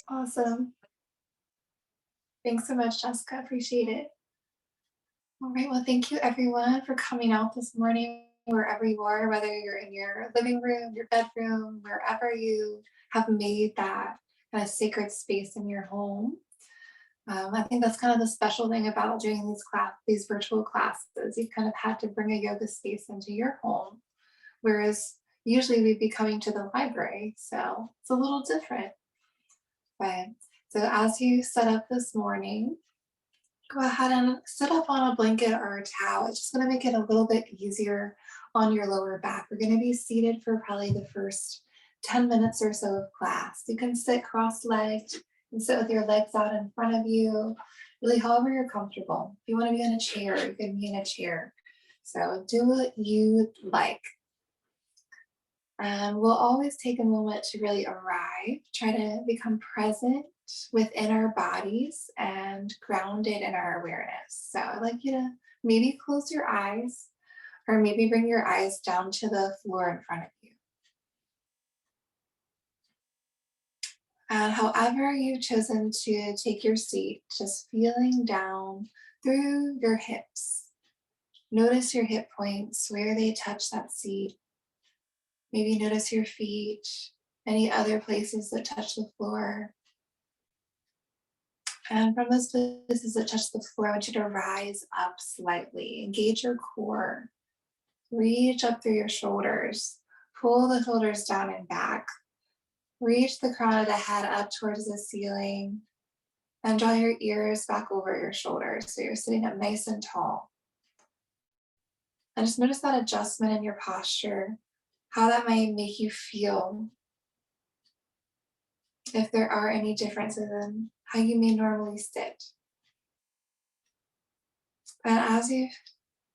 Awesome. Thanks so much, Jessica. Appreciate it. All right. Well, thank you everyone for coming out this morning, wherever you are, whether you're in your living room, your bedroom, wherever you have made that kind of sacred space in your home. I think that's kind of the special thing about doing these virtual classes. You've kind of had to bring a yoga space into your home, whereas usually we'd be coming to the library. So it's a little different. But so as you set up this morning, go ahead and sit up on a blanket or a towel. It's just going to make it a little bit easier on your lower back. We're going to be seated for probably the first 10 minutes or so of class. You can sit cross-legged and sit with your legs out in front of you, really however you're comfortable. If you want to be in a chair, you can be in a chair. So do what you like. And we'll always take a moment to really arrive, try to become present within our bodies and grounded in our awareness. So I'd like you to maybe close your eyes or maybe bring your eyes down to the floor in front of you. And however you've chosen to take your seat, just feeling down through your hips. Notice your hip points, where they touch that seat. Maybe notice your feet, any other places that touch the floor. And from those places that touch the floor, I want you to rise up slightly. Engage your core. Reach up through your shoulders. Pull the shoulders down and back. Reach the crown of the head up towards the ceiling. And draw your ears back over your shoulders so you're sitting up nice and tall. And just notice that adjustment in your posture, how that might make you feel. If there are any differences in how you may normally sit. And as you've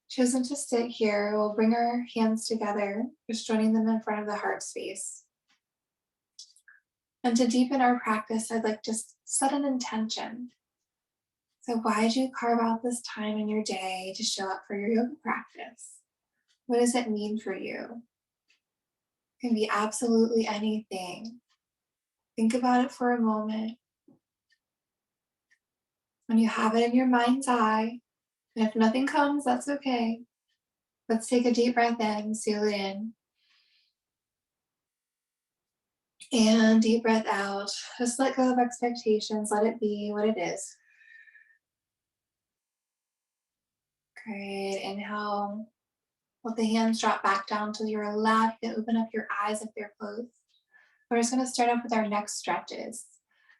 chosen to sit here, we'll bring our hands together, just joining them in front of the heart space. And to deepen our practice, I'd like to set an intention. So why did you carve out this time in your day to show up for your yoga practice? What does it mean for you? It can be absolutely anything. Think about it for a moment. When you have it in your mind's eye, and if nothing comes, that's okay. Let's take a deep breath in, seal it in. And deep breath out. Just let go of expectations. Let it be what it is. Great. Inhale. Let the hands drop back down to your left and open up your eyes if they're closed. We're just going to start off with our neck stretches.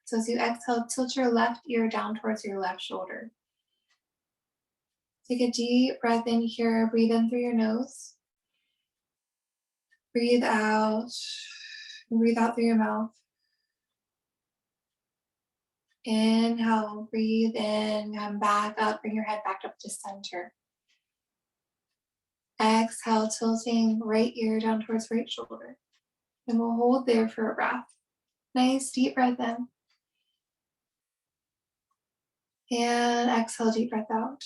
So as you exhale, tilt your left ear down towards your left shoulder. Take a deep breath in here. Breathe in through your nose. Breathe out. Breathe out through your mouth. Inhale, breathe in, come back up, bring your head back up to center. Exhale, tilting right ear down towards right shoulder. And we'll hold there for a breath. Nice deep breath in. And exhale, deep breath out.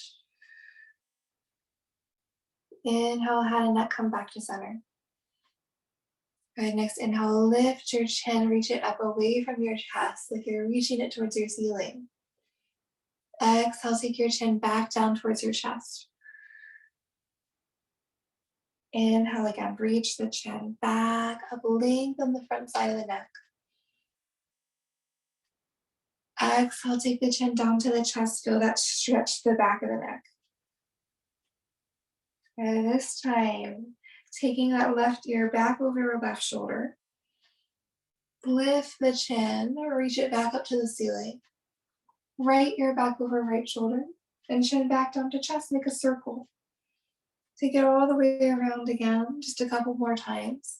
Inhale, head and neck come back to center. Good, next inhale, lift your chin, reach it up away from your chest like you're reaching it towards your ceiling. Exhale, take your chin back down towards your chest. Inhale again, reach the chin back up, lengthen the front side of the neck. Exhale, take the chin down to the chest, feel that stretch to the back of the neck. And this time, taking that left ear back over your left shoulder. Lift the chin, reach it back up to the ceiling. Right ear back over right shoulder, and chin back down to chest, make a circle. Take it all the way around again, just a couple more times.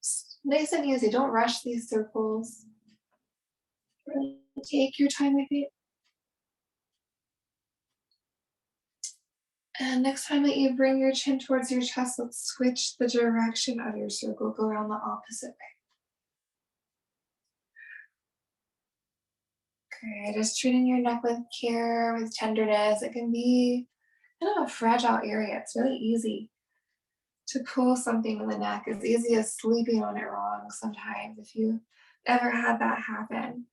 Just nice and easy, don't rush these circles. Really take your time with it. And next time that you bring your chin towards your chest, let's switch the direction of your circle, go around the opposite way. Okay, just treating your neck with care, with tenderness. It can be kind of a fragile area. It's really easy to pull something in the neck, as easy as sleeping on it wrong sometimes, if you ever had that happen.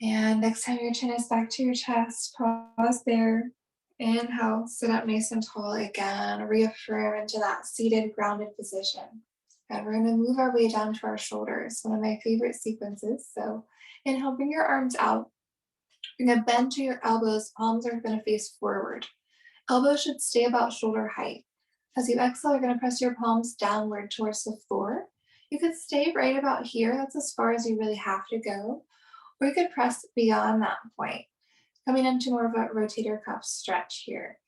And next time your chin is back to your chest, pause there. Inhale, sit up nice and tall again. Reaffirm into that seated, grounded position. And we're going to move our way down to our shoulders, one of my favorite sequences. So inhale, bring your arms out. You're going to bend to your elbows. Palms are going to face forward. Elbows should stay about shoulder height. As you exhale, you're going to press your palms downward towards the floor. You could stay right about here. That's as far as you really have to go. Or you could press beyond that point, coming into more of a rotator cuff stretch here.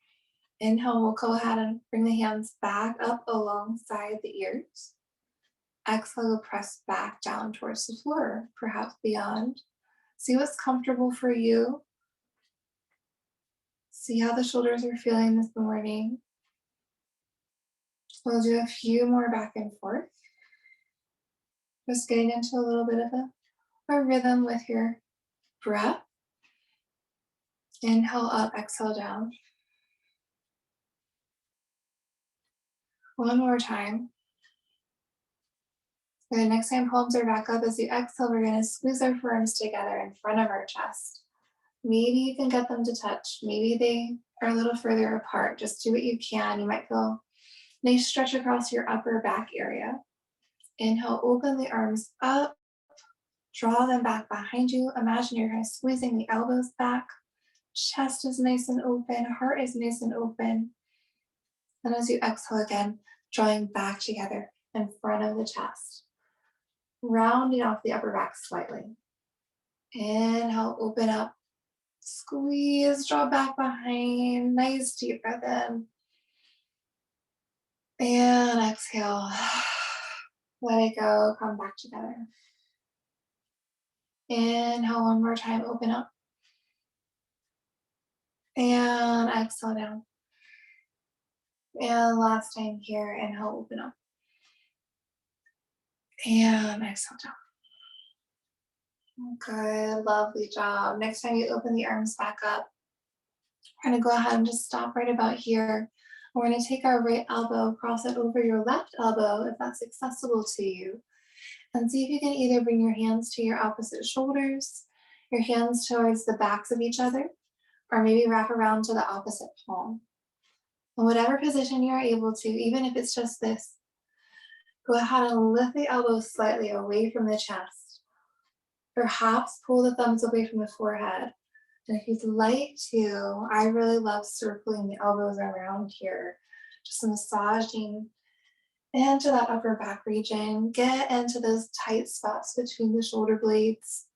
Inhale, we'll go ahead and bring the hands back up alongside the ears. Exhale, we'll press back down towards the floor, perhaps beyond. See what's comfortable for you. See how the shoulders are feeling this morning. We'll do a few more back and forth. Just getting into a little bit of a rhythm with your breath. Inhale up, exhale down. One more time. Okay, next time palms are back up. As you exhale, we're going to squeeze our forearms together in front of our chest. Maybe you can get them to touch. Maybe they are a little further apart. Just do what you can. You might feel a nice stretch across your upper back area. Inhale, open the arms up. Draw them back behind you. Imagine you're kind of squeezing the elbows back. Chest is nice and open. Heart is nice and open. And as you exhale again, drawing back together in front of the chest. Rounding off the upper back slightly. Inhale, open up. Squeeze, draw back behind. Nice deep breath in. And exhale. Let it go. Come back together. Inhale one more time. Open up. And exhale down. And last time here. Inhale, open up. And exhale down. Good. Lovely job. Next time you open the arms back up, we're going to go ahead and just stop right about here. We're going to take our right elbow, cross it over your left elbow, if that's accessible to you. And see if you can either bring your hands to your opposite shoulders, your hands towards the backs of each other, or maybe wrap around to the opposite palm. In whatever position you are able to, even if it's just this, go ahead and lift the elbows slightly away from the chest. Perhaps pull the thumbs away from the forehead. And if you'd like to, I really love circling the elbows around here, just massaging into that upper back region. Get into those tight spots between the shoulder blades.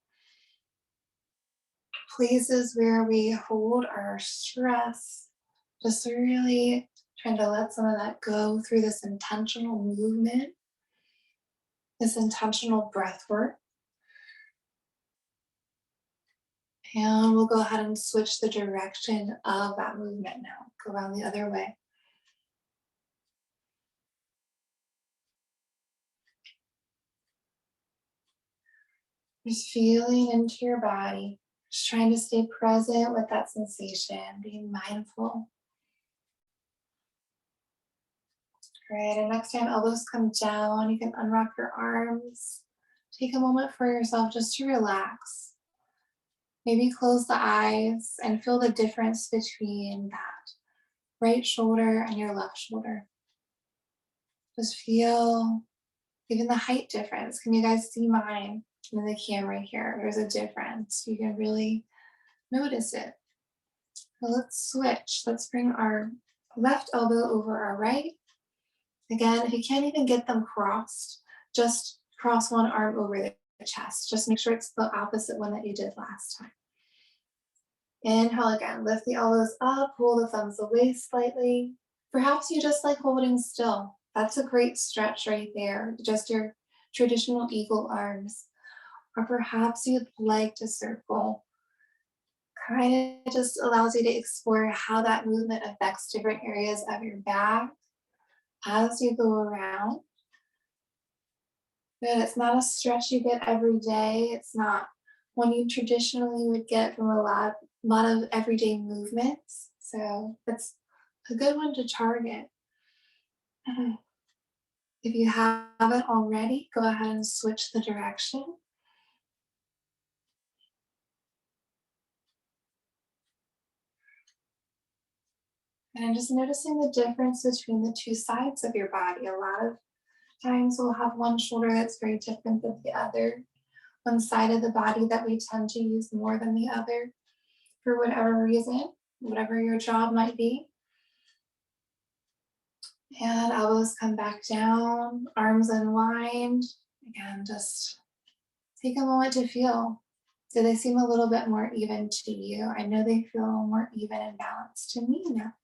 Places where we hold our stress. Just really trying to let some of that go through this intentional movement, this intentional breath work. And we'll go ahead and switch the direction of that movement now. Go around the other way. Just feeling into your body. Just trying to stay present with that sensation, being mindful. Great, and next time elbows come down, you can unwrap your arms. Take a moment for yourself just to relax. Maybe close the eyes and feel the difference between that right shoulder and your left shoulder. Just feel even the height difference. Can you guys see mine in the camera here? There's a difference. You can really notice it. So let's switch. Let's bring our left elbow over our right. Again, if you can't even get them crossed, just cross one arm over the chest. Just make sure it's the opposite one that you did last time. Inhale again, lift the elbows up, pull the thumbs away slightly. Perhaps you just like holding still. That's a great stretch right there, just your traditional eagle arms. Or perhaps you'd like to circle. Kind of just allows you to explore how that movement affects different areas of your back as you go around. Good, it's not a stretch you get every day. It's not one you traditionally would get from a lot of everyday movements. So it's a good one to target. If you haven't already, go ahead and switch the direction. And just noticing the difference between the two sides of your body. A lot of times we'll have one shoulder that's very different than the other, one side of the body that we tend to use more than the other for whatever reason, whatever your job might be. And elbows come back down, arms unwind. Again, just take a moment to feel. Do they seem a little bit more even to you? I know they feel more even and balanced to me now.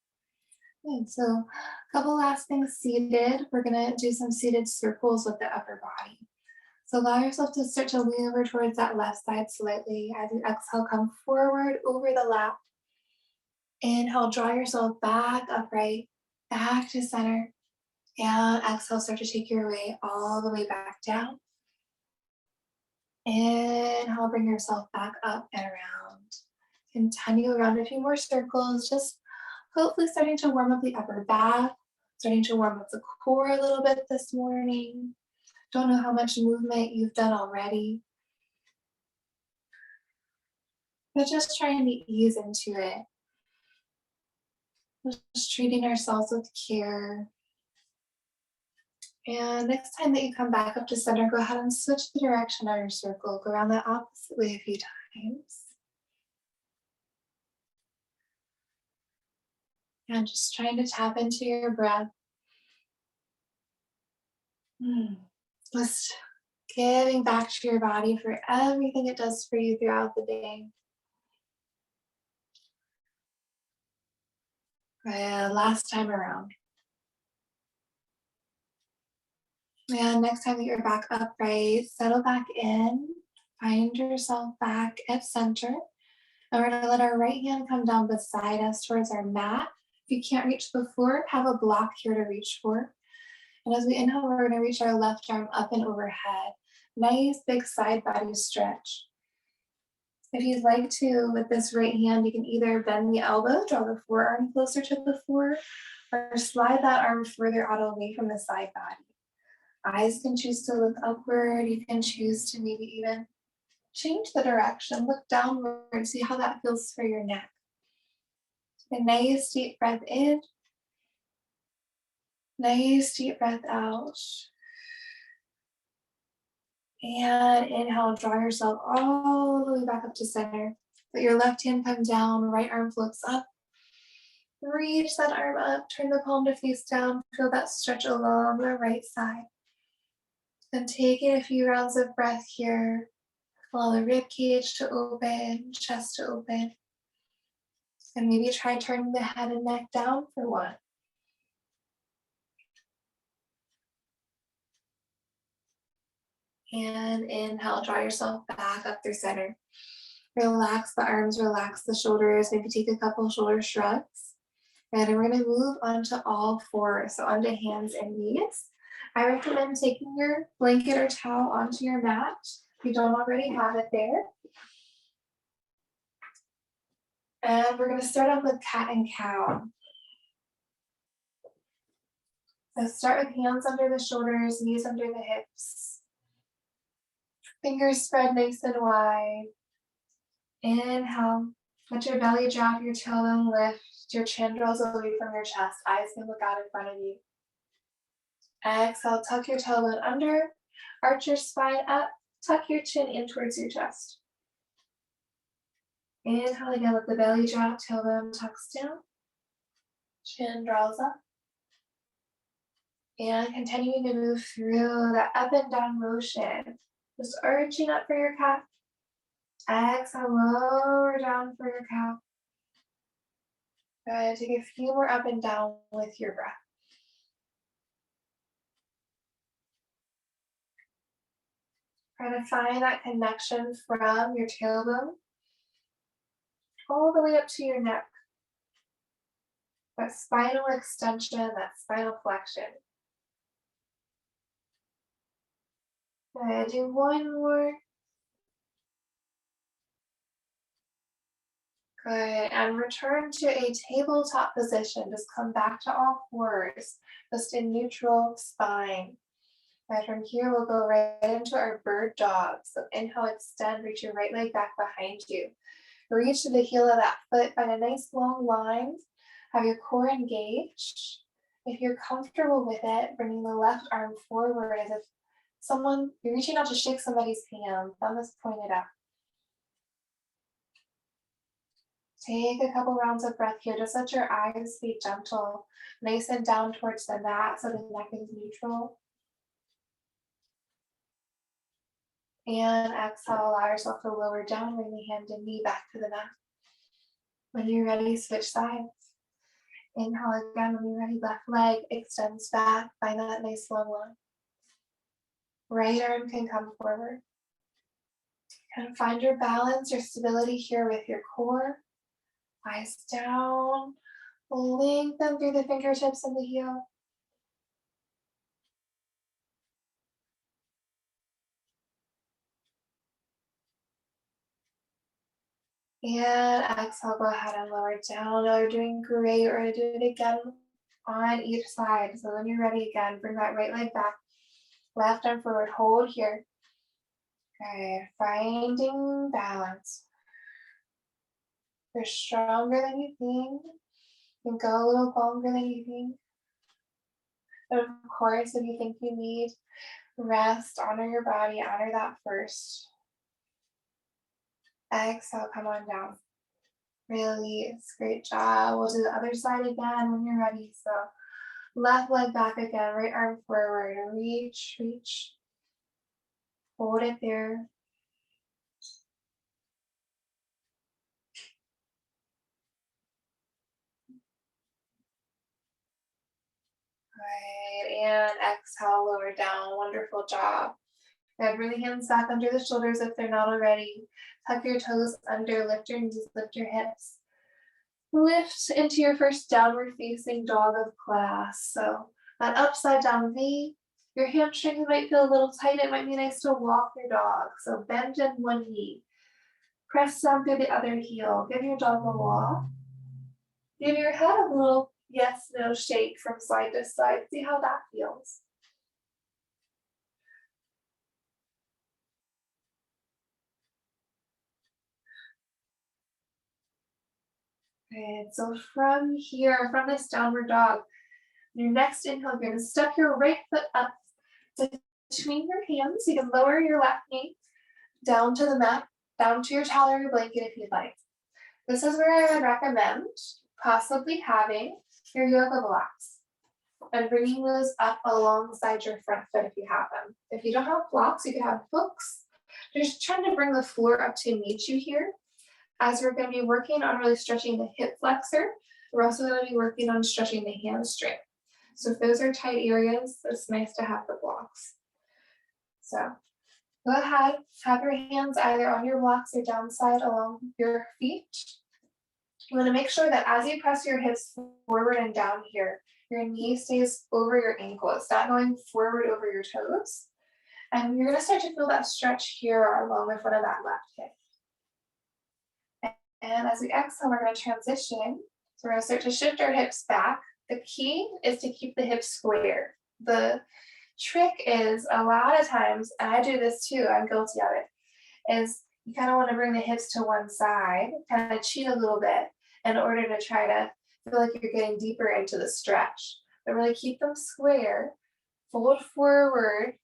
Good. So a couple last things seated. We're gonna do some seated circles with the upper body. So allow yourself to start to lean over towards that left side slightly. As you exhale, come forward over the lap. Inhale, draw yourself back upright, back to center. And exhale, start to take your way all the way back down. Inhale, bring yourself back up and around. Continue around a few more circles, just hopefully starting to warm up the upper back, starting to warm up the core a little bit this morning. Don't know how much movement you've done already, but just trying to ease into it. Just treating ourselves with care. And next time that you come back up to center, go ahead and switch the direction of your circle. Go around the opposite way a few times. And just trying to tap into your breath. Just giving back to your body for everything it does for you throughout the day. Last time around. And next time that you're back upright, settle back in. Find yourself back at center. And we're going to let our right hand come down beside us towards our mat. If you can't reach the floor, have a block here to reach for. And as we inhale, we're going to reach our left arm up and overhead. Nice big side body stretch. If you'd like to, with this right hand, you can either bend the elbow, draw the forearm closer to the floor, or slide that arm further out away from the side body. Eyes can choose to look upward. You can choose to maybe even change the direction, look downward, see how that feels for your neck. A nice deep breath in. Nice deep breath out. And inhale, draw yourself all the way back up to center. Let your left hand come down, right arm floats up. Reach that arm up, turn the palm to face down. Feel that stretch along the right side. Then taking a few rounds of breath here. Allow the rib cage to open, chest to open. And maybe try turning the head and neck down for one. And inhale, draw yourself back up through center. Relax the arms, relax the shoulders, maybe take a couple shoulder shrugs. And we're going to move onto all fours, so onto hands and knees. I recommend taking your blanket or towel onto your mat if you don't already have it there. And we're going to start off with cat and cow. So start with hands under the shoulders, knees under the hips. Fingers spread nice and wide. Inhale, let your belly drop, your tailbone lift, your chin draws away from your chest, eyes can look out in front of you. Exhale, tuck your tailbone under, arch your spine up, tuck your chin in towards your chest. Inhale again, let the belly drop, tailbone tucks down, chin draws up. And continuing to move through that up and down motion, just arching up for your calf. Exhale, lower down for your calf. Good, take a few more up and down with your breath. Try to find that connection from your tailbone all the way up to your neck. That spinal extension, that spinal flexion. Good, do one more. Good, and return to a tabletop position. Just come back to all fours, just in neutral spine. And from here, we'll go right into our bird dog. So inhale, extend, reach your right leg back behind you. Reach to the heel of that foot, find a nice long line. Have your core engaged. If you're comfortable with it, bringing the left arm forward as if you're reaching out to shake somebody's hand, thumb is pointed up. Take a couple rounds of breath here. Just let your eyes be gentle, nice and down towards the mat so the neck is neutral. And exhale, allow yourself to lower down, bring the hand and knee back to the mat. When you're ready, switch sides. Inhale again. When you're ready, left leg extends back. Find that nice long line. Right arm can come forward. And find your balance, your stability here with your core. Eyes down. Lengthen through the fingertips and the heel. And exhale, go ahead and lower it down. Now you're doing great. We're going to do it again on each side. So when you're ready again, bring that right leg back. Left arm forward. Hold here. Okay, finding balance. You're stronger than you think. You can go a little longer than you think. But of course, if you think you need rest, honor your body, honor that first. Exhale, come on down. Release, great job. We'll do the other side again when you're ready. So left leg back again, right arm forward, reach, reach. Hold it there. Right, and exhale, lower down. Wonderful job. Good. Bring the hands back under the shoulders if they're not already. Tuck your toes under, lift your knees, lift your hips. Lift into your first downward facing dog of class. So that upside down V, your hamstrings might feel a little tight. It might be nice to walk your dog. So bend in one knee. Press down through the other heel. Give your dog a walk. Give your head a little yes, no shake from side to side. See how that feels. Good. So from here, from this downward dog, your next inhale, you're going to step your right foot up between your hands. You can lower your left knee down to the mat, down to your towel or your blanket if you'd like. This is where I would recommend possibly having your yoga blocks and bringing those up alongside your front foot if you have them. If you don't have blocks, you can have hooks. Just trying to bring the floor up to meet you here. As we're going to be working on really stretching the hip flexor, we're also going to be working on stretching the hamstring. So if those are tight areas, it's nice to have the blocks. So go ahead, have your hands either on your blocks or downside along your feet. You want to make sure that as you press your hips forward and down here, your knee stays over your ankle. It's not going forward over your toes. And you're going to start to feel that stretch here along the front of that left hip. And as we exhale, we're going to transition. So we're going to start to shift our hips back. The key is to keep the hips square. The trick is a lot of times, and I do this too, I'm guilty of it, is you kind of want to bring the hips to one side, kind of cheat a little bit in order to try to feel like you're getting deeper into the stretch. But really keep them square, fold forward,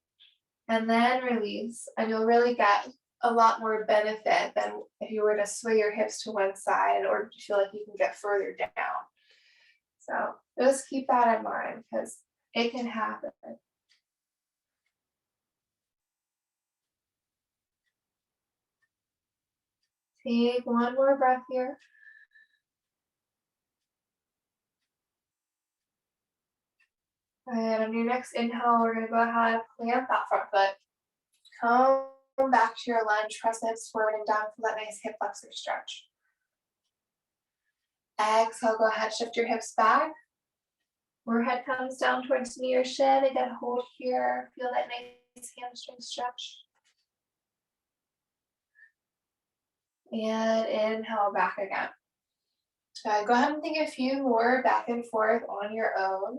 and then release, and you'll really get a lot more benefit than if you were to sway your hips to one side in order to feel like you can get further down. So just keep that in mind because it can happen. Take one more breath here. And on your next inhale, we're going to go ahead, plant that front foot. Come back to your lunge, press the hips forward and down for that nice hip flexor stretch. Exhale, go ahead, shift your hips back. Forehead comes down towards knee or shin. Again, hold here. Feel that nice hamstring stretch. And inhale back again. Go ahead and take a few more back and forth on your own.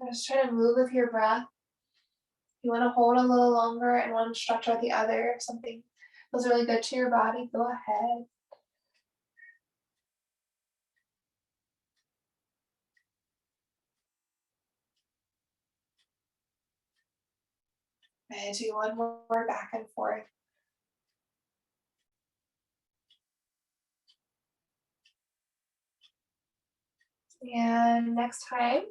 Just try to move with your breath. You want to hold a little longer and one stretch or the other. If something feels really good to your body, go ahead. And do one more back and forth. And next time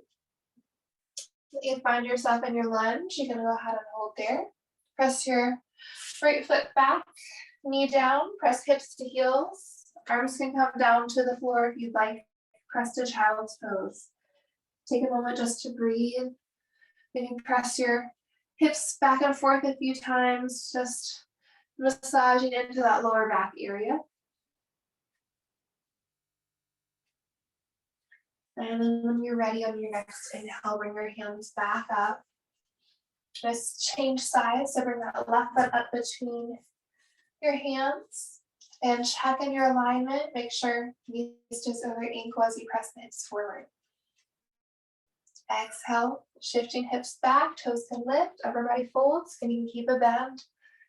you find yourself in your lunge, you can go ahead and hold there. Press your right foot back, knee down, press hips to heels. Arms can come down to the floor if you'd like. Press to child's pose. Take a moment just to breathe. You can press your hips back and forth a few times, just massaging into that lower back area. And then when you're ready on your next inhale, bring your hands back up. Just change sides, so bring that left foot up between your hands and check in your alignment. Make sure knee stays over ankle as you press the hips forward. Exhale, shifting hips back, toes can lift, upper body folds, and you can keep a bend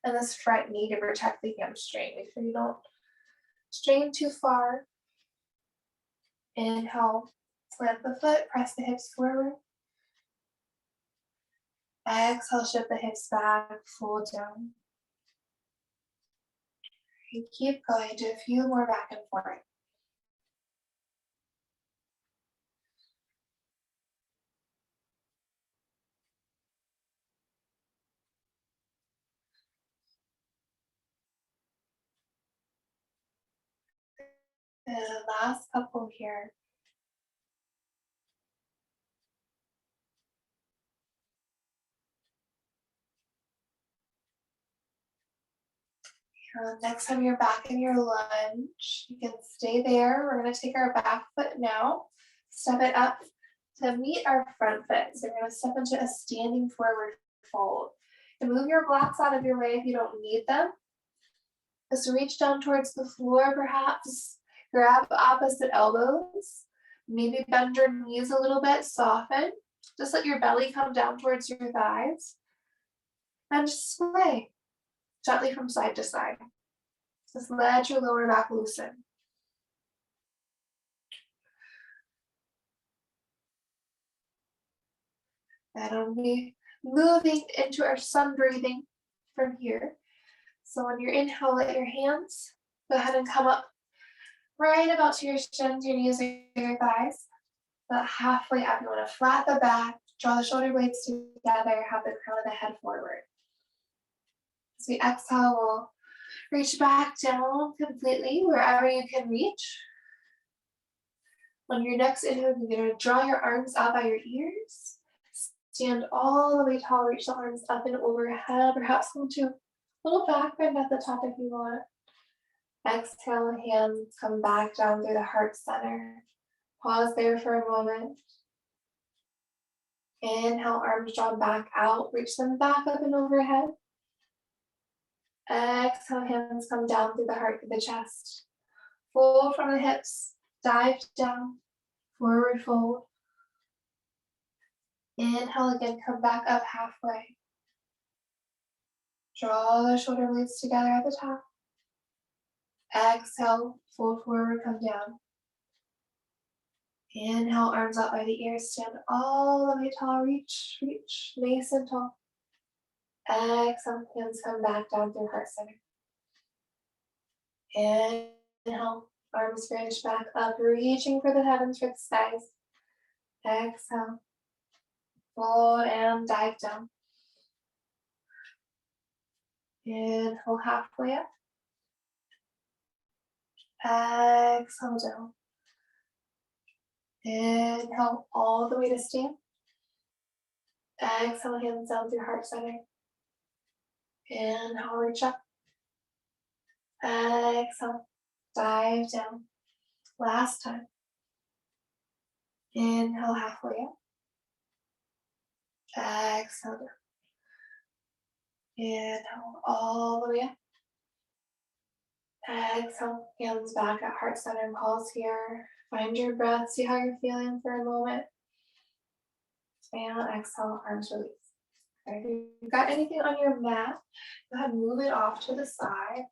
in this front knee to protect the hamstring. Make sure you don't strain too far. Inhale, plant the foot, press the hips forward. Exhale, shift the hips back, fold down. And keep going, do a few more back and forth. And last couple here. Next time you're back in your lunge, you can stay there. We're going to take our back foot now, step it up to meet our front foot. So we're going to step into a standing forward fold. And move your blocks out of your way if you don't need them. Just reach down towards the floor perhaps. Grab opposite elbows. Maybe bend your knees a little bit, soften. Just let your belly come down towards your thighs. And just sway gently from side to side. Just let your lower back loosen. And I'll be moving into our sun breathing from here. So on your inhale, let your hands go ahead and come up right about to your shins, your knees, or your thighs. About halfway up, you want to flat the back, draw the shoulder blades together, have the crown of the head forward. As we exhale, we'll reach back down completely, wherever you can reach. On your next inhale, you're going to draw your arms out by your ears. Stand all the way tall, reach the arms up and overhead, perhaps come to a little back bend at the top if you want. Exhale, hands come back down through the heart center. Pause there for a moment. Inhale, arms drawn back out, reach them back up and overhead. Exhale, hands come down through the heart to the chest. Fold from the hips, dive down, forward fold. Inhale again, come back up halfway. Draw the shoulder blades together at the top. Exhale, fold forward, come down. Inhale, arms out by the ears, stand all the way tall, reach, nice and tall. Exhale, hands come back down through heart center. Inhale, arms bridge back up, reaching for the heavens, for the skies. Exhale, fold and dive down. Inhale, halfway up. Exhale, down. Inhale, all the way to stand. Exhale, hands down through heart center. Inhale, reach up. Exhale, dive down. Last time. Inhale, halfway up. Exhale, down. Inhale, all the way up. Exhale, hands back at heart center, pause here. Find your breath, see how you're feeling for a moment. And exhale, arms release. Okay, if you've got anything on your mat, go ahead and move it off to the side.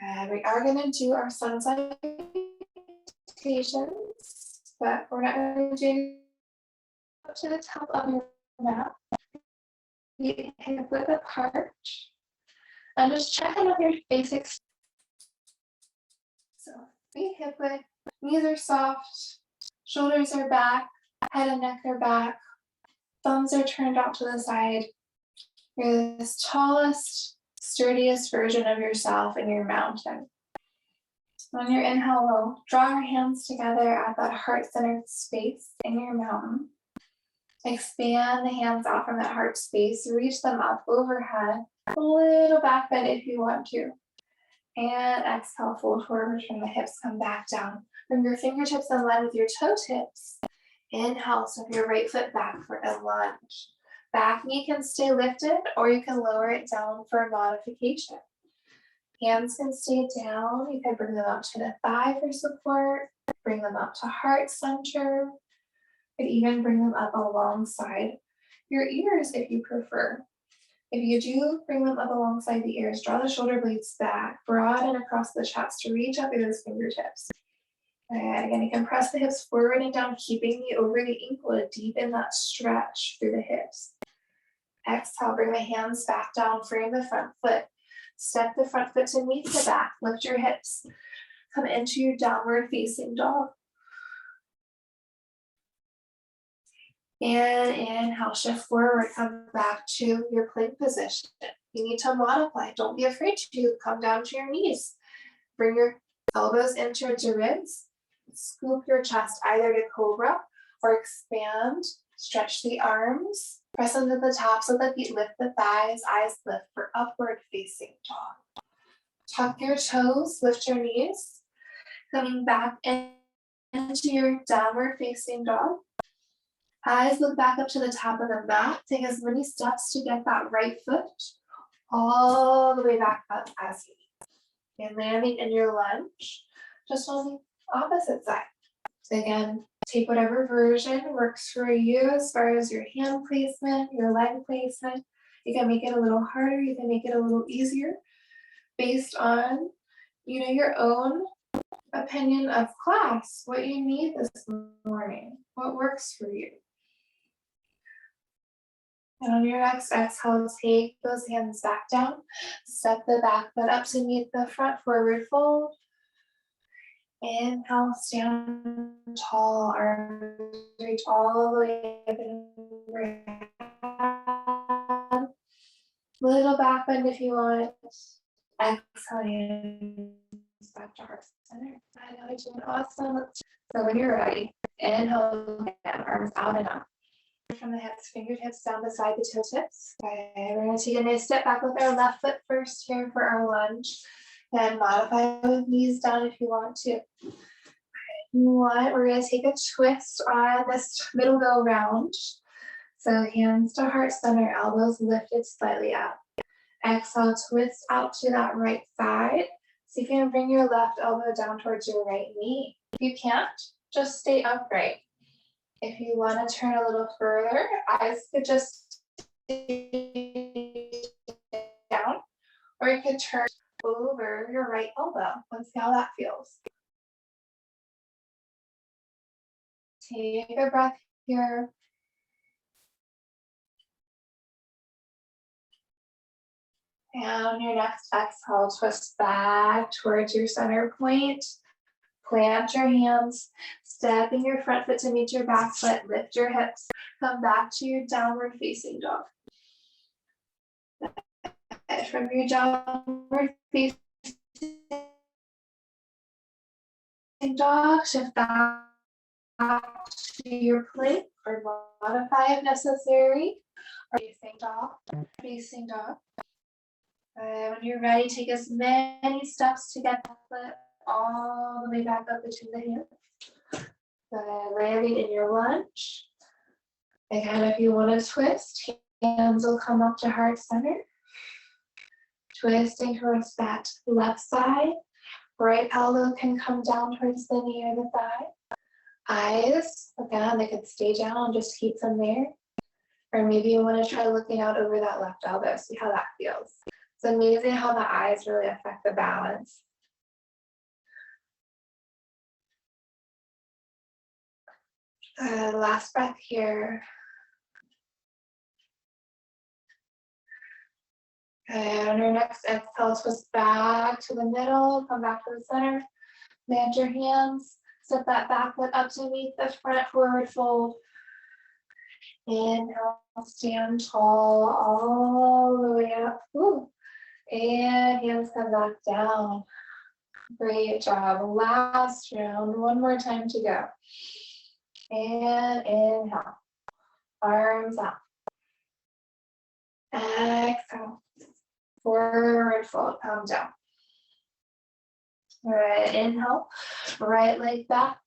And we are going to do our sun salutations, but we're not going to do up to the top of your mat. feet hip width apart. And just check in with your basics. So feet hip width, knees are soft, shoulders are back, head and neck are back, thumbs are turned out to the side. You're the tallest, sturdiest version of yourself in your mountain. On your inhale low, draw your hands together at that heart-centered space in your mountain. Expand the hands out from that heart space, reach them up overhead, a little back bend if you want to. And exhale, fold forward from the hips, come back down. Bring your fingertips in line with your toe tips. Inhale, step your right foot back for a lunge. Back knee can stay lifted or you can lower it down for a modification. Hands can stay down. You can bring them up to the thigh for support. Bring them up to heart center. You could even bring them up alongside your ears if you prefer. If you do bring them up alongside the ears, draw the shoulder blades back, broaden across the chest to reach up through those fingertips. And again, you can press the hips forward and down, keeping the over the ankle to deepen that stretch through the hips. Exhale, bring the hands back down, frame the front foot. Step the front foot to meet the back, lift your hips. Come into your downward facing dog. And inhale, shift forward, come back to your plank position. You need to modify. Don't be afraid to come down to your knees. Bring your elbows in towards your ribs. Scoop your chest either to cobra or expand. Stretch the arms. Press into the tops of the feet. Lift the thighs. Eyes lift for upward facing dog. Tuck your toes. Lift your knees. Coming back into your downward facing dog. Eyes look back up to the top of the mat. Take as many steps to get that right foot all the way back up as you need. And landing in your lunge, just on the opposite side. So again, take whatever version works for you as far as your hand placement, your leg placement. You can make it a little harder, you can make it a little easier based on, your own opinion of class, what you need this morning, what works for you. And on your next exhale, take those hands back down. Step the back foot up to meet the front, forward fold. Inhale, stand tall, arms reach all the way up and overhead. Little back bend if you want. Exhale, hands back to heart center. I know you're doing awesome. So when you're ready, inhale again, arms out and up. From the hips, fingertips down beside the toe tips. Okay, we're going to take a nice step back with our left foot first here for our lunge. Then modify with knees down if you want to. We're going to take a twist on this middle go round. So hands to heart center, elbows lifted slightly up. Exhale, twist out to that right side. See if you can bring your left elbow down towards your right knee. If you can't, just stay upright. If you want to turn a little further, eyes could just stay down, or you could turn over your right elbow. Let's see how that feels. Take a breath here. And on your next exhale, twist back towards your center point. Plant your hands, stepping your front foot to meet your back foot, lift your hips, come back to your downward facing dog. From your downward facing dog, shift back to your plank or modify if necessary. Or facing dog. When you're ready, take as many steps to get the foot all the way back up between the hands. Landing in your lunge. Again, if you want to twist, hands will come up to heart center. Twisting towards that left side. Right elbow can come down towards the knee or the thigh. Eyes, again, they could stay down, just keep them there. Or maybe you want to try looking out over that left elbow, see how that feels. It's amazing how the eyes really affect the balance. Last breath here. And on your next exhale, twist back to the middle, come back to the center, land your hands, step that back foot up to meet the front, forward fold. Inhale, stand tall all the way up. Ooh. And hands come back down. Great job. Last round, one more time to go. And inhale, arms up. Exhale, forward fold, come down. All right, inhale, right leg back,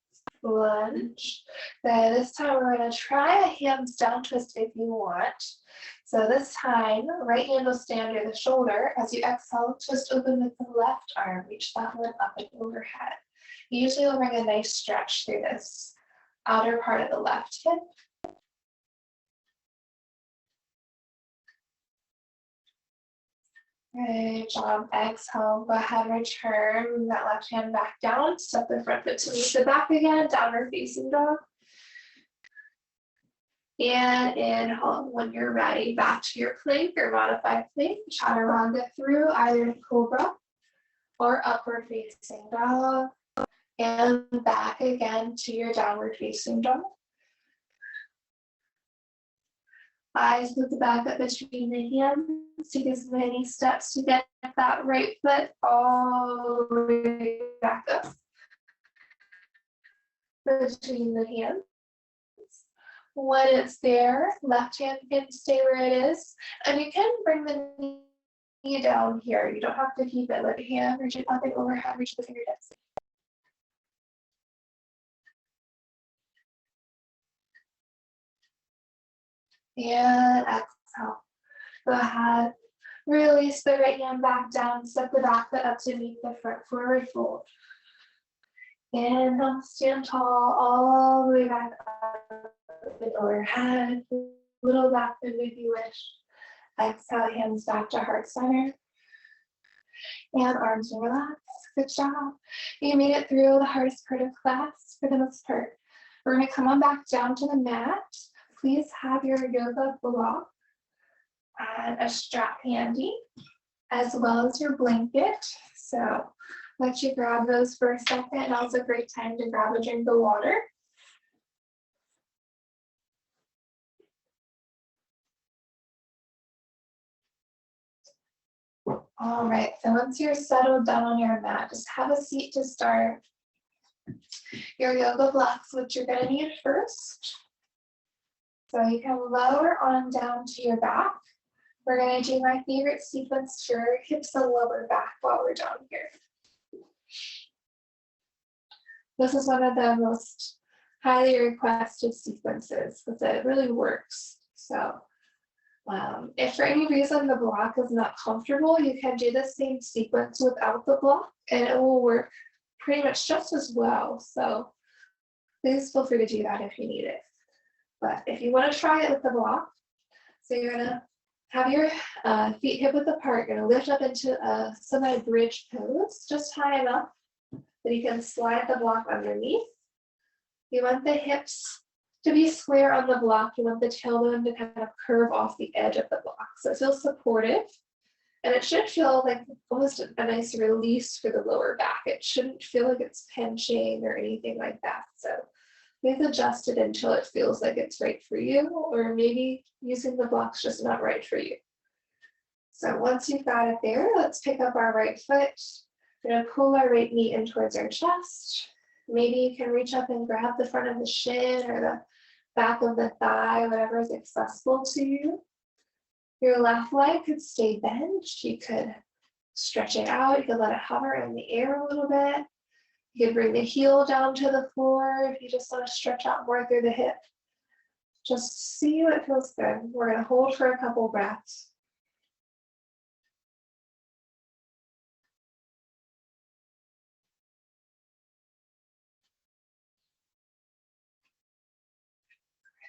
lunge. Okay, this time we're going to try a hands down twist if you want. So this time, right hand will stand near the shoulder. As you exhale, twist open with the left arm, reach that one up and overhead. You usually will bring a nice stretch through this outer part of the left hip. Good job. Exhale. Go ahead, return that left hand back down. Step the front foot to meet the back again. Downward facing dog. And inhale. When you're ready, back to your plank or modified plank. Chaturanga through either cobra or upward facing dog. And back again to your downward facing dog. Eyes look back up between the hands. Take as many steps to get that right foot all the way back up between the hands. When it's there, left hand can stay where it is, and you can bring the knee down here. You don't have to keep it. Let the hand reach it up and overhead, reach the fingertips. And exhale. Go ahead. Release the right hand back down. Step the back foot up to meet the front, forward fold. Inhale, stand tall all the way back up and overhead. Little back bend if you wish. Exhale, hands back to heart center. And arms relax. Good job. You made it through the hardest part of class for the most part. We're going to come on back down to the mat. Please have your yoga block and a strap handy, as well as your blanket. So let you grab those for a second. And also a great time to grab a drink of water. All right, so once you're settled down on your mat, just have a seat to start. Your yoga blocks, which you're going to need first. So you can lower on down to your back. We're going to do my favorite sequence for hips and lower back while we're down here. This is one of the most highly requested sequences because it really works. So if for any reason the block is not comfortable, you can do the same sequence without the block and it will work pretty much just as well. So please feel free to do that if you need it. But if you want to try it with the block, so you're going to have your feet hip width apart. You're going to lift up into a semi-bridge pose, just high enough that you can slide the block underneath. You want the hips to be square on the block. You want the tailbone to kind of curve off the edge of the block. So it feels supportive. And it should feel like almost a nice release for the lower back. It shouldn't feel like it's pinching or anything like that. So please adjust it until it feels like it's right for you, or maybe using the block's just not right for you. So once you've got it there, let's pick up our right foot. We're going to pull our right knee in towards our chest. Maybe you can reach up and grab the front of the shin or the back of the thigh, whatever is accessible to you. Your left leg could stay bent. You could stretch it out. You could let it hover in the air a little bit. You can bring the heel down to the floor if you just want to stretch out more through the hip. Just see what feels good. We're going to hold for a couple breaths.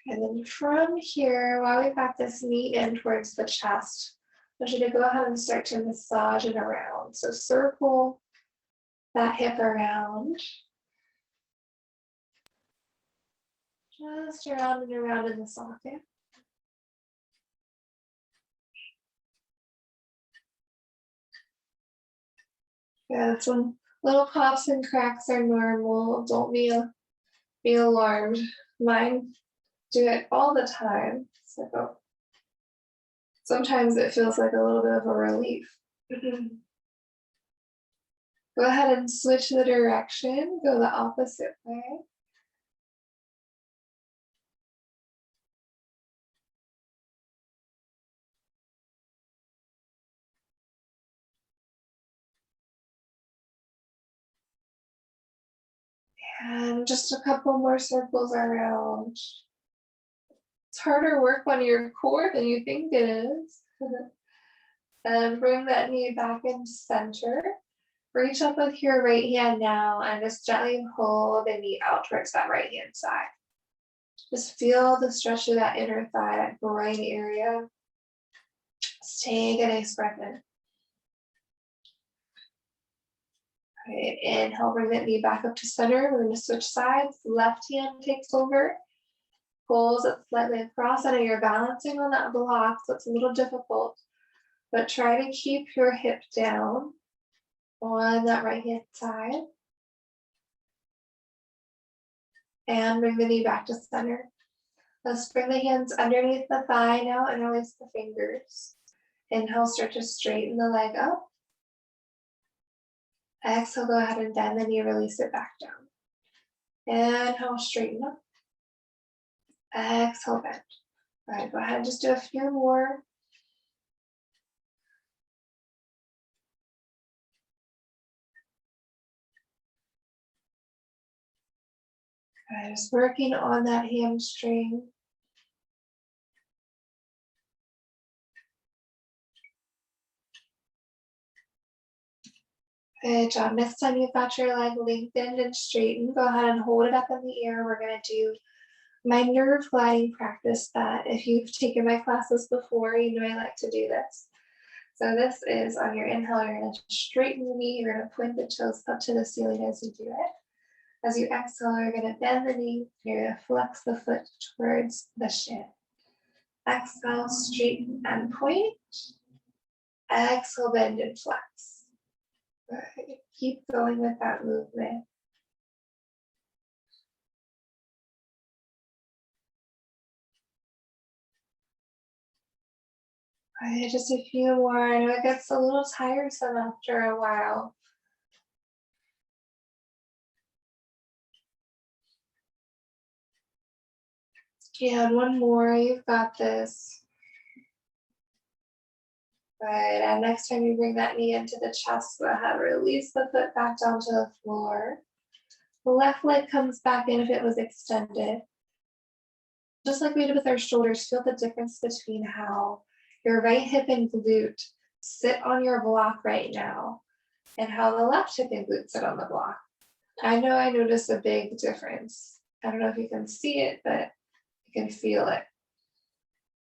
And then from here, while we've got this knee in towards the chest, I want you to go ahead and start to massage it around. So circle that hip around. Just around and around in the socket. Yeah, some little pops and cracks are normal. Don't be alarmed. Mine do it all the time. So sometimes it feels like a little bit of a relief. Go ahead and switch the direction. Go the opposite way. And just a couple more circles around. It's harder work on your core than you think it is. And bring that knee back into center. Reach up with your right hand now and just gently pull the knee out towards that right hand side. Just feel the stretch of that inner thigh, that groin area. Just take a nice breath in. Right, inhale, bring that knee back up to center. We're going to switch sides. Left hand takes over. Pulls it slightly across. I know you're balancing on that block, so it's a little difficult. But try to keep your hip down on that right hand side. And bring the knee back to center. Let's bring the hands underneath the thigh now and release the fingers. Inhale, start to straighten the leg up. Exhale, go ahead and bend the knee, release it back down. Inhale, straighten up. Exhale, bend. All right, go ahead and just do a few more. All right, just working on that hamstring. Good job. Next time you've got your leg lengthened and straightened, go ahead and hold it up in the air. We're going to do my nerve gliding practice that if you've taken my classes before, you know I like to do this. So this is on your inhale, you're going to straighten the knee, you're going to point the toes up to the ceiling as you do it. As you exhale, you're going to bend the knee, you're going to flex the foot towards the shin. Exhale, straighten and point. Exhale, bend and flex. Good. Keep going with that movement. Right, just a few more. I know it gets a little tiresome after a while. And one more, you've got this. Right, and next time you bring that knee into the chest, go ahead, release the foot back down to the floor. The left leg comes back in if it was extended. Just like we did with our shoulders, feel the difference between how your right hip and glute sit on your block right now and how the left hip and glute sit on the block. I know I notice a big difference. I don't know if you can see it, but you can feel it.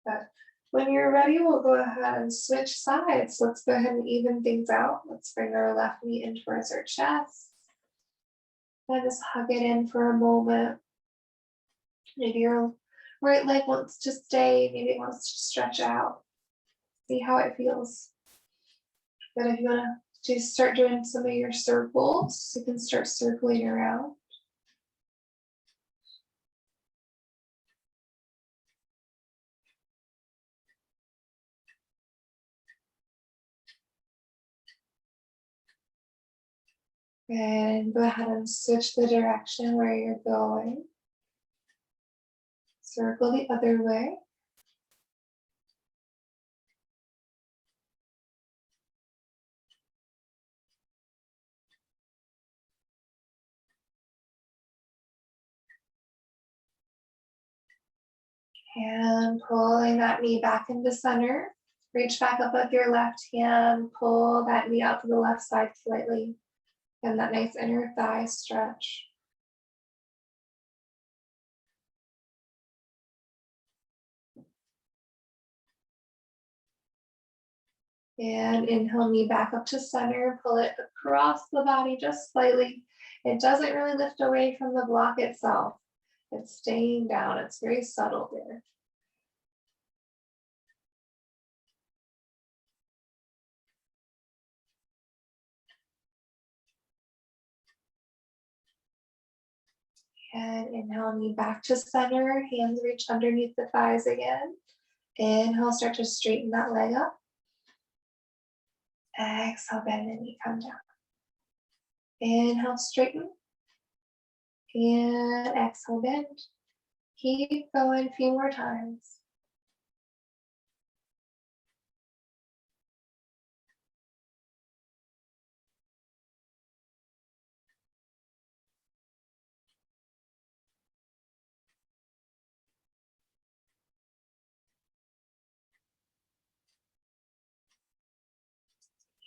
But when you're ready, we'll go ahead and switch sides. Let's go ahead and even things out. Let's bring our left knee in towards our chest. And just hug it in for a moment. Maybe your right leg wants to stay, maybe it wants to stretch out. See how it feels. But if you want to just start doing some of your circles, you can start circling around. And go ahead and switch the direction where you're going. Circle the other way. And pulling that knee back into center. Reach back up with your left hand. Pull that knee out to the left side slightly. And that nice inner thigh stretch. And inhale, knee back up to center. Pull it across the body just slightly. It doesn't really lift away from the block itself. It's staying down. It's very subtle there. And inhale, knee back to center. Hands reach underneath the thighs again. Inhale, start to straighten that leg up. Exhale, bend the knee, come down. Inhale, straighten. And exhale, bend. Keep going a few more times.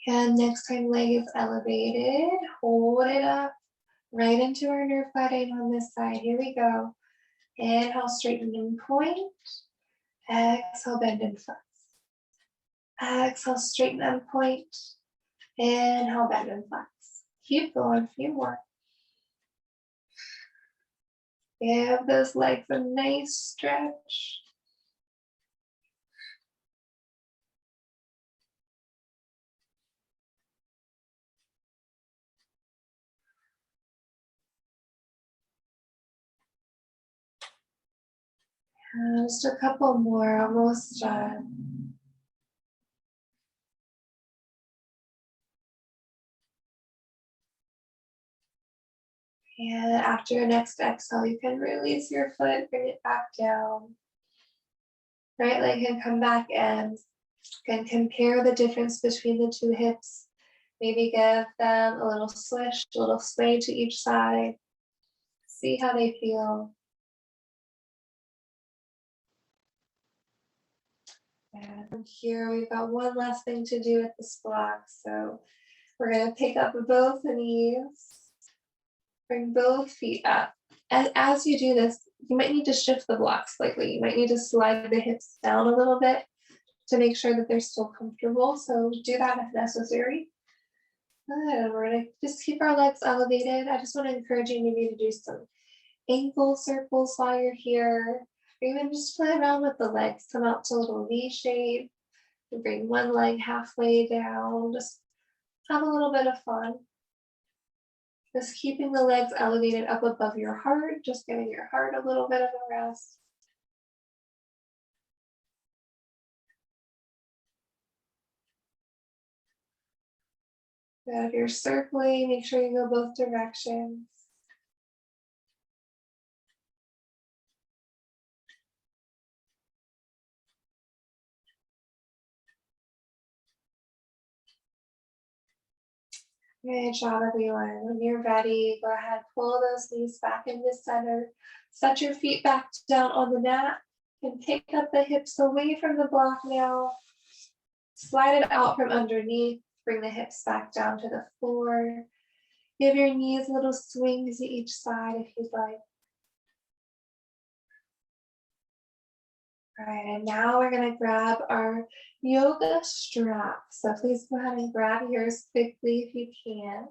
And next time leg is elevated, hold it up right into our nerve gliding on this side. Here we go. Inhale, straighten and point. Exhale, bend and flex. Exhale, straighten and point. Inhale, bend and flex. Keep going, a few more. Give those legs a nice stretch. Just a couple more, almost done. And after your next exhale, you can release your foot, bring it back down. Right leg can come back in. You can compare the difference between the two hips. Maybe give them a little swish, a little sway to each side. See how they feel. And from here, we've got one last thing to do with this block. So we're going to pick up both knees, bring both feet up. And as you do this, you might need to shift the block slightly. You might need to slide the hips down a little bit to make sure that they're still comfortable. So do that if necessary. Good. We're going to just keep our legs elevated. I just want to encourage you maybe to do some ankle circles while you're here. Or even just play around with the legs. Come out to a little V shape. And bring one leg halfway down. Just have a little bit of fun. Just keeping the legs elevated up above your heart. Just giving your heart a little bit of a rest. If you're circling, make sure you go both directions. Good job, everyone. When you're ready, go ahead, pull those knees back into center. Set your feet back down on the mat and pick up the hips away from the block now. Slide it out from underneath. Bring the hips back down to the floor. Give your knees a little swing to each side if you'd like. All right, and now we're going to grab our yoga strap. So please go ahead and grab yours quickly if you can.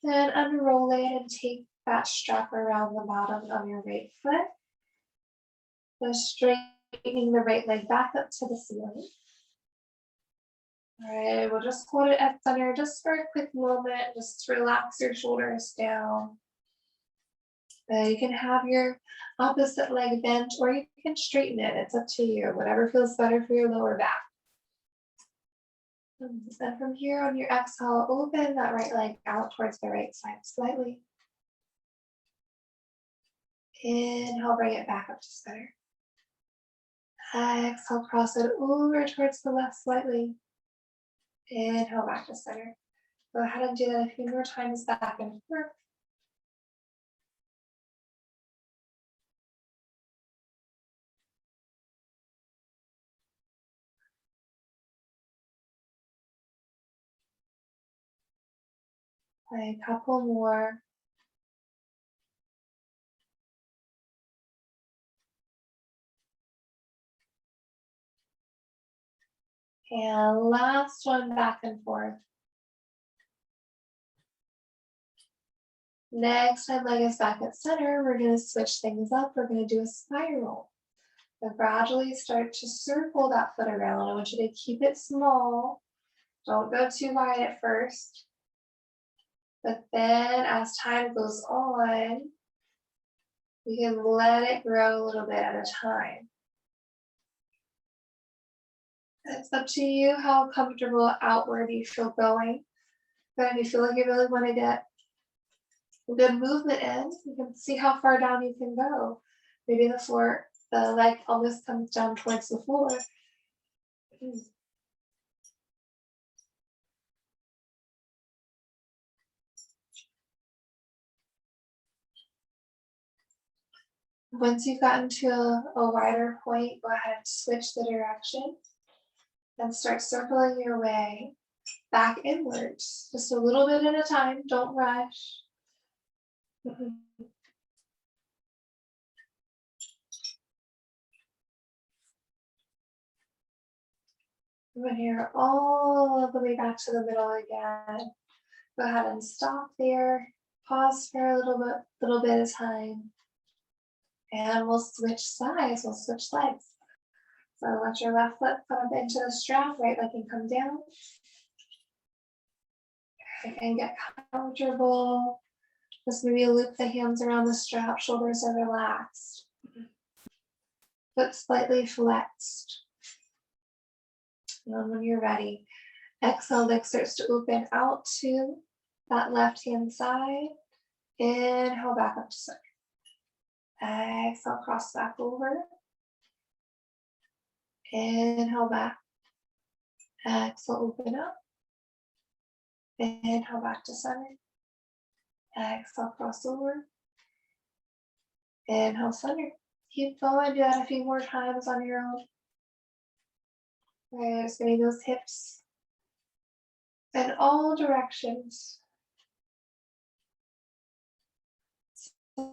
Then unroll it and take that strap around the bottom of your right foot. Just straightening the right leg back up to the ceiling. All right, we'll just hold it at center just for a quick moment. Just relax your shoulders down. You can have your opposite leg bent or you can straighten it. It's up to you, whatever feels better for your lower back. And then from here on your exhale, open that right leg out towards the right side slightly. Inhale, bring it back up to center. Exhale, cross it over towards the left slightly. Inhale, back to center. Go ahead and do that a few more times back and forth. A couple more. And last one, back and forth. Next time leg is back at center, we're going to switch things up. We're going to do a spiral. So gradually start to circle that foot around. I want you to keep it small. Don't go too wide at first, but then as time goes on, you can let it grow a little bit at a time. It's up to you how comfortable outward you feel going. But if you feel like you really want to get a good movement in, you can see how far down you can go. Maybe the leg almost comes down towards the floor. Once you've gotten to a wider point, go ahead and switch the direction and start circling your way back inwards. Just a little bit at a time, don't rush. When you're all the way back to the middle again, go ahead and stop there. Pause for a little bit of time. And we'll switch sides, we'll switch legs. So let your left foot come up into the strap, right leg can come down. And get comfortable. Just maybe loop the hands around the strap, shoulders are relaxed. Foot slightly flexed. And when you're ready, exhale, leg starts to open out to that left hand side. Inhale back up to center. Exhale, cross back over. Inhale back. Exhale, open up. Inhale back to center. Exhale, cross over. Inhale, center. Keep going, do that a few more times on your own. Right, just getting those hips in all directions.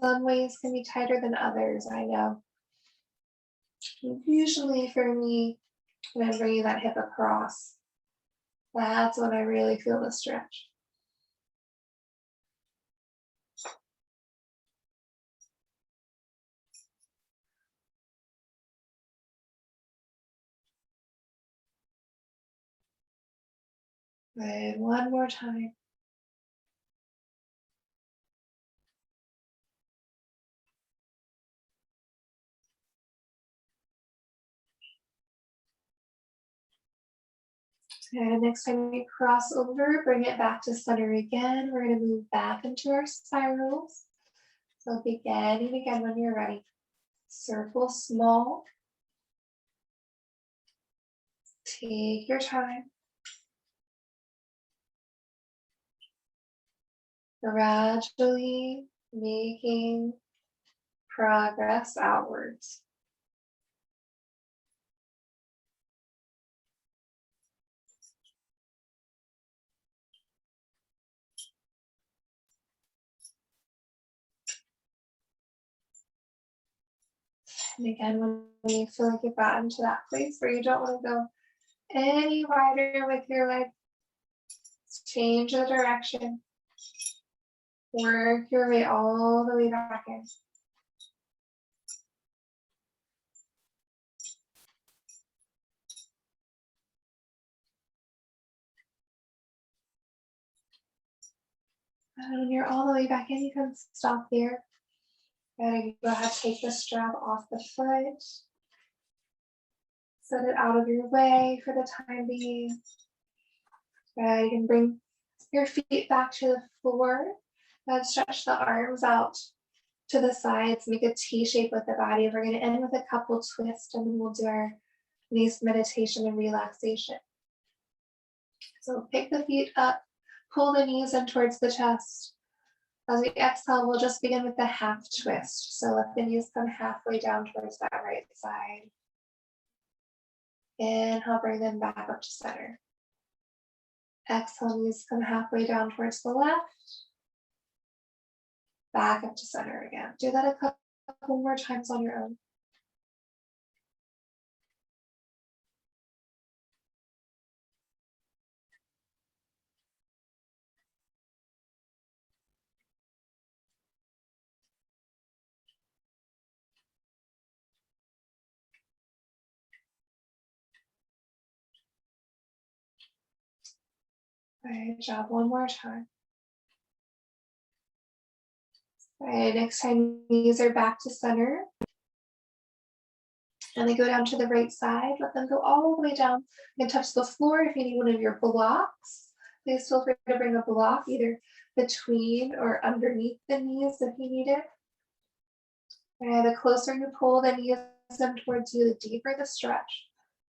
Some ways can be tighter than others, I know. Usually for me, when I'm bringing that hip across, that's when I really feel the stretch. Good, one more time. And next time you cross over, bring it back to center again. We're going to move back into our spirals. So beginning again when you're ready. Circle small. Take your time. Gradually making progress outwards. And again, when you feel like you've gotten to that place where you don't want to go any wider with your leg, change the direction. Work your way all the way back in. And when you're all the way back in, you can stop there. And go ahead, take the strap off the foot. Set it out of your way for the time being. You can bring your feet back to the floor. Stretch the arms out to the sides, make a T shape with the body. We're going to end with a couple twists, and then we'll do our knees meditation and relaxation. So pick the feet up, pull the knees in towards the chest. As we exhale, we'll just begin with the half twist. So let the knees come halfway down towards that right side. Inhale, bring them back up to center. Exhale, knees come halfway down towards the left. Back up to center again. Do that a couple more times on your own. Good job. One more time. All right, next time knees are back to center. And they go down to the right side. Let them go all the way down. You can touch the floor if you need one of your blocks. Please feel free to bring a block either between or underneath the knees if you need it. And the closer you pull the knees them towards you, the deeper the stretch.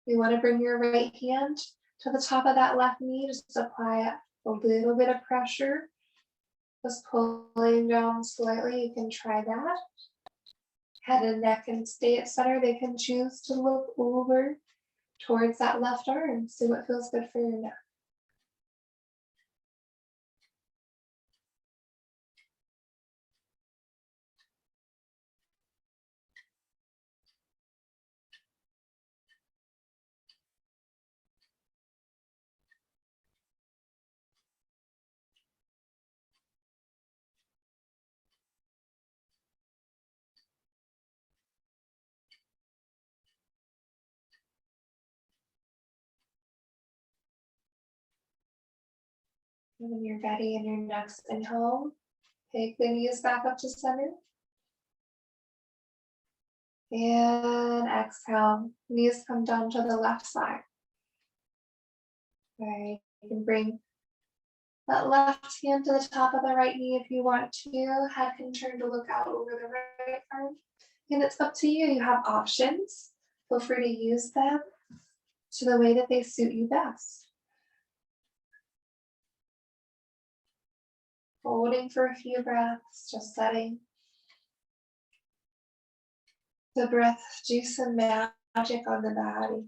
You want to bring your right hand to the top of that left knee. Just apply a little bit of pressure. Just pulling down slightly. You can try that. Head and neck can stay at center. They can choose to look over towards that left arm. See what feels good for your neck. And when you're ready in your next inhale, take the knees back up to center. And exhale, knees come down to the left side. All right, you can bring that left hand to the top of the right knee if you want to. Head can turn to look out over the right arm. And it's up to you. You have options. Feel free to use them to the way that they suit you best. Holding for a few breaths, just letting the breath do some magic on the body,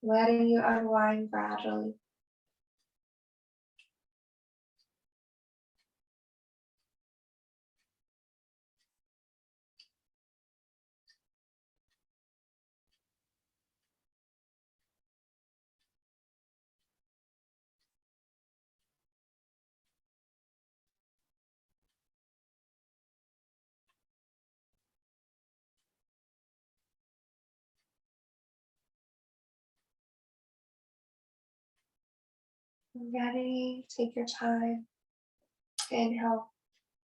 letting you unwind gradually. Ready, take your time. Inhale,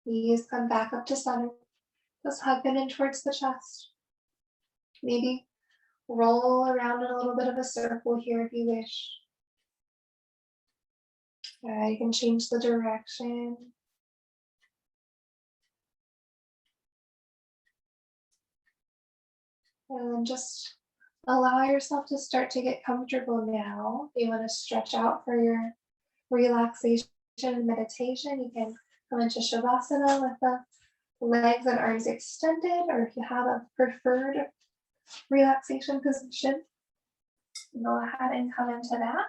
knees come back up to center. Just hug them in towards the chest. Maybe roll around in a little bit of a circle here if you wish. You can change the direction. And just allow yourself to start to get comfortable now. If you want to stretch out for your relaxation and meditation, you can come into Shavasana with the legs and arms extended, or if you have a preferred relaxation position, go ahead and come into that.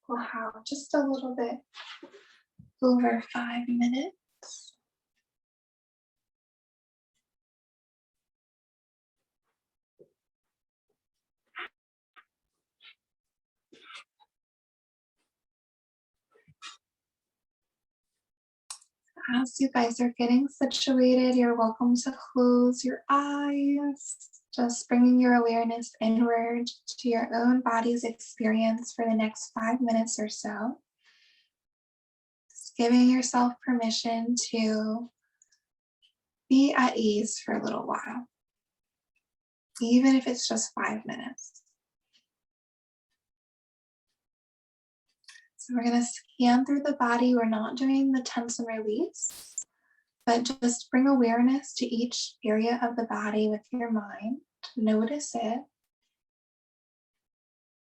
We'll have just a little bit over 5 minutes. As you guys are getting situated, you're welcome to close your eyes, just bringing your awareness inward to your own body's experience for the next 5 minutes or so. Just giving yourself permission to be at ease for a little while, even if it's just 5 minutes. So we're going to scan through the body. We're not doing the tense and release, but just bring awareness to each area of the body with your mind. Notice it.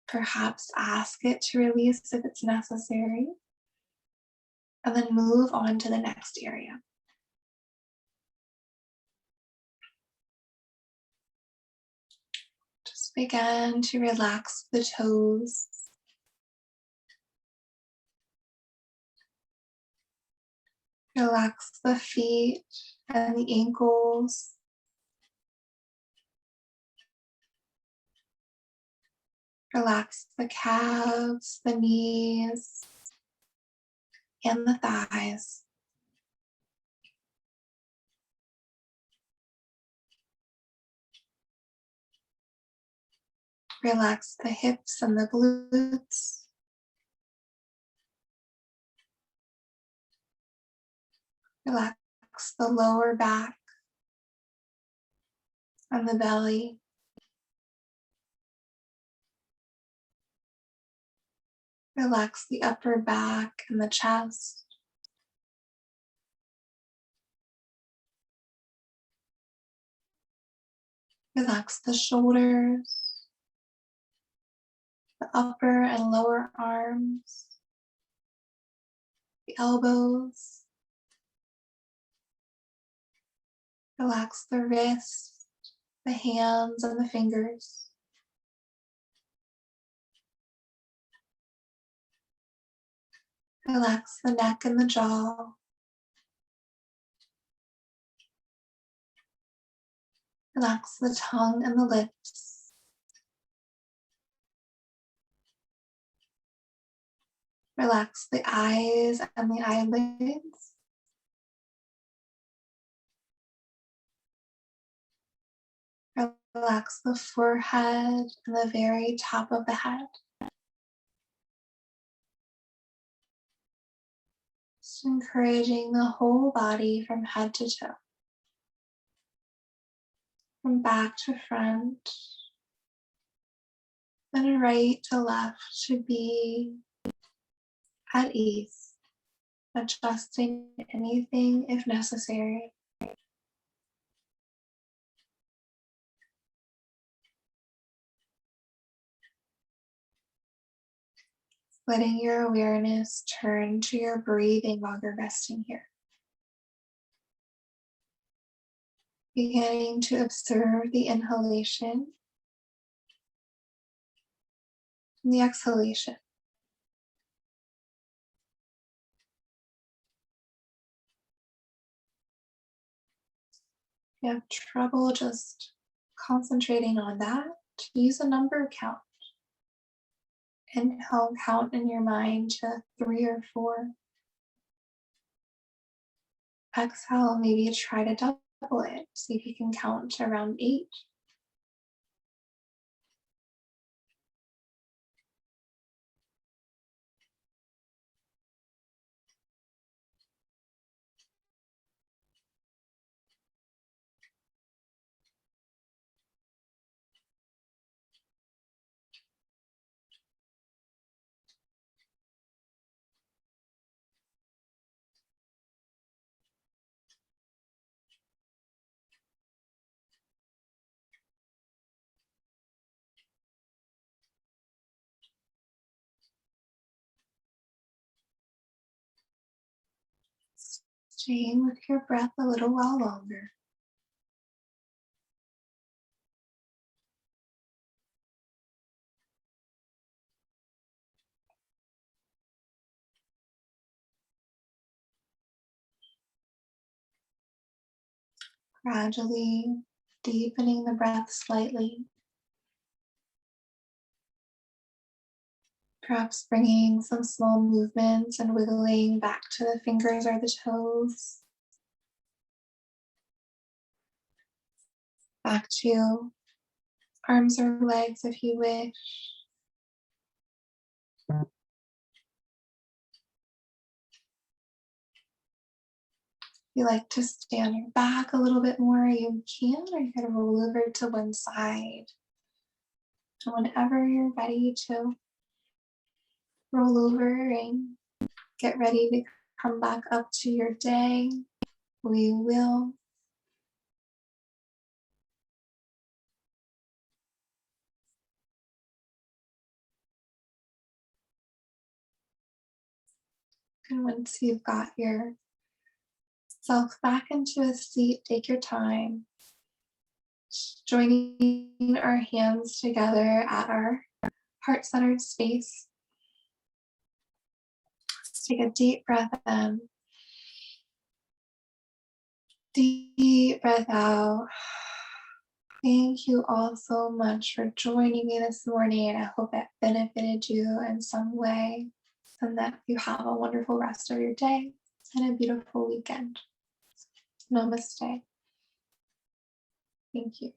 Perhaps ask it to release if it's necessary, and then move on to the next area. Just begin to relax the toes. Relax the feet and the ankles. Relax the calves, the knees, and the thighs. Relax the hips and the glutes. Relax the lower back and the belly. Relax the upper back and the chest. Relax the shoulders, the upper and lower arms, the elbows. Relax the wrists, the hands, and the fingers. Relax the neck and the jaw. Relax the tongue and the lips. Relax the eyes and the eyelids. Relax the forehead and the very top of the head. Just encouraging the whole body from head to toe. From back to front. And right to left to be at ease, adjusting anything if necessary. Letting your awareness turn to your breathing while you're resting here. Beginning to observe the inhalation and the exhalation. If you have trouble just concentrating on that, use a number count. Inhale, count in your mind to 3 or 4. Exhale, maybe try to double it. See if you can count to around 8. Staying with your breath a little while longer. Gradually deepening the breath slightly. Perhaps bringing some small movements and wiggling back to the fingers or the toes. Back to arms or legs if you wish. If you like to stay on your back a little bit more, you can, or you can roll over to one side. And whenever you're ready to roll over and get ready to come back up to your day, we will. And once you've got yourself back into a seat, take your time. Joining our hands together at our heart-centered space. Let's take a deep breath in. Deep breath out. Thank you all so much for joining me this morning. I hope it benefited you in some way and that you have a wonderful rest of your day and a beautiful weekend. Namaste. Thank you.